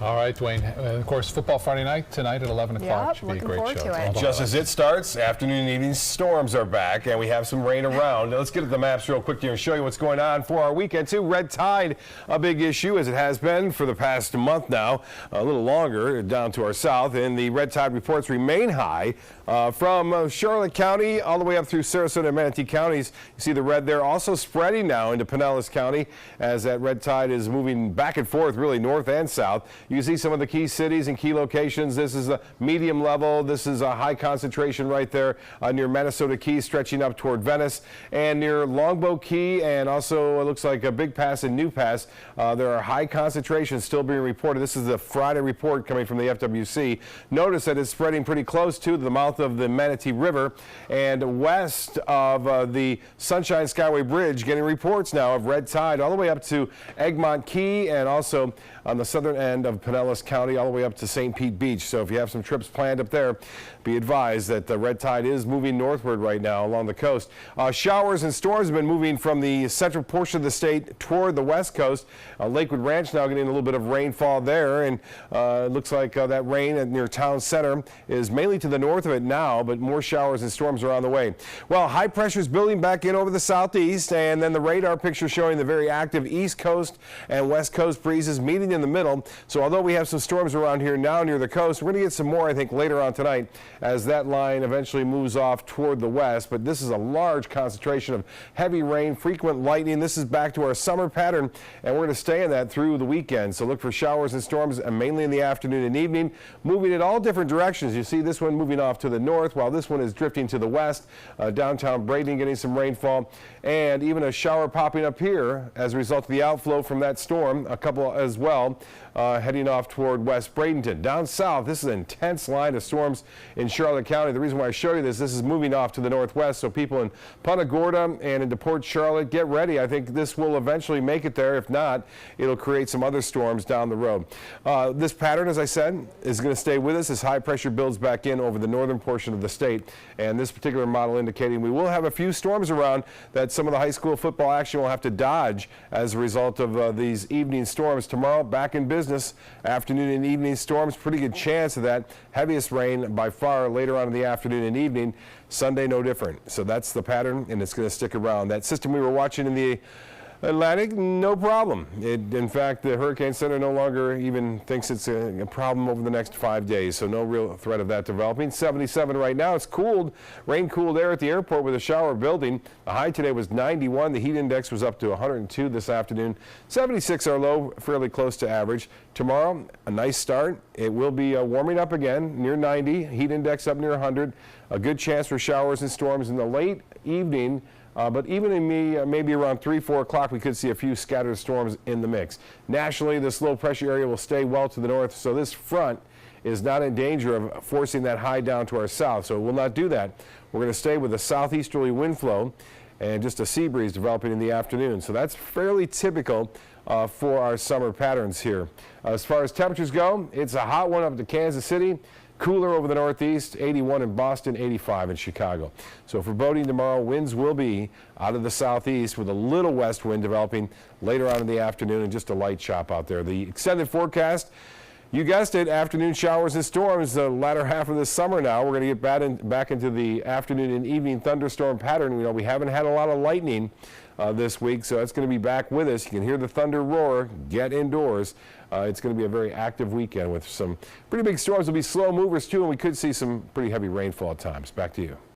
All right, Dwayne. Of course, football Friday night tonight at 11 o'clock. Yep, Should be a looking great forward show. to it. Just as it starts, afternoon and evening storms are back, and we have some rain around. Let's get at the maps real quick here and show you what's going on for our weekend, too. Red tide, a big issue, as it has been for the past month now, a little longer, down to our south, and the red tide reports remain high from Charlotte County all the way up through Sarasota and Manatee counties. You see the red there also spreading now into Pinellas County as that red tide is moving back and forth, really north and south. You see some of the key cities and key locations. This is a medium level. This is a high concentration right there near Minnesota Key, stretching up toward Venice, and near Longboat Key, and also it looks like a Big Pass and New Pass. There are high concentrations still being reported. This is the Friday report coming from the FWC. Notice that it's spreading pretty close to the mouth of the Manatee River and west of the Sunshine Skyway Bridge, getting reports now of red tide all the way up to Egmont Key and also on the southern end of Pinellas County all the way up to St. Pete Beach. So if you have some trips planned up there, be advised that the red tide is moving northward right now along the coast. Showers and storms have been moving from the central portion of the state toward the west coast. Lakewood Ranch now getting a little bit of rainfall there, and it looks like that rain near town center is mainly to the north of it now, but more showers and storms are on the way. Well, high pressure is building back in over the southeast, and then the radar picture showing the very active east coast and west coast breezes meeting in the middle. So although we have some storms around here now near the coast, we're going to get some more, I think, later on tonight as that line eventually moves off toward the west. But this is a large concentration of heavy rain, frequent lightning. This is back to our summer pattern, and we're going to stay in that through the weekend. So look for showers and storms mainly in the afternoon and evening, moving in all different directions. You see this one moving off to the north, while this one is drifting to the west. Downtown Bradenton getting some rainfall, and even a shower popping up here as a result of the outflow from that storm, a couple as well, heading off toward West Bradenton. Down south, this is an intense line of storms in Charlotte County. The reason why I show you this is moving off to the northwest, so people in Punta Gorda and into Port Charlotte, get ready. I think this will eventually make it there. If not, it'll create some other storms down the road. This pattern, as I said, is going to stay with us as high pressure builds back in over the northern portion of the state, and this particular model indicating we will have a few storms around that some of the high school football action will have to dodge as a result of these evening storms. Tomorrow, back in business, afternoon and evening storms, pretty good chance of that. Heaviest rain by far later on in the afternoon and evening. Sunday, no different. So that's the pattern, and it's going to stick around. That system we were watching in the Atlantic, no problem. In fact, the Hurricane Center no longer even thinks it's a problem over the next 5 days, so no real threat of that developing. 77 right now. It's cooled, rain-cooled air at the airport with a shower building. The high today was 91. The heat index was up to 102 this afternoon. 76 our low, fairly close to average. Tomorrow, a nice start. It will be warming up again, near 90. Heat index up near 100. A good chance for showers and storms in the late evening. But even in maybe around 3, 4 o'clock, we could see a few scattered storms in the mix. Nationally, this low pressure area will stay well to the north, so this front is not in danger of forcing that high down to our south, so it will not do that. We're going to stay with a southeasterly wind flow and just a sea breeze developing in the afternoon. So that's fairly typical for our summer patterns here. As far as temperatures go, it's a hot one up to Kansas City. Cooler over the northeast, 81 in Boston, 85 in Chicago. So for boating tomorrow, winds will be out of the southeast with a little west wind developing later on in the afternoon and just a light chop out there. The extended forecast, you guessed it, afternoon showers and storms the latter half of the summer now. We're going to get back into the afternoon and evening thunderstorm pattern. You know, we haven't had a lot of lightning this week, so it's going to be back with us. You can hear the thunder roar. Get indoors. It's going to be a very active weekend with some pretty big storms. Will be slow movers too, and we could see some pretty heavy rainfall at times. Back to you.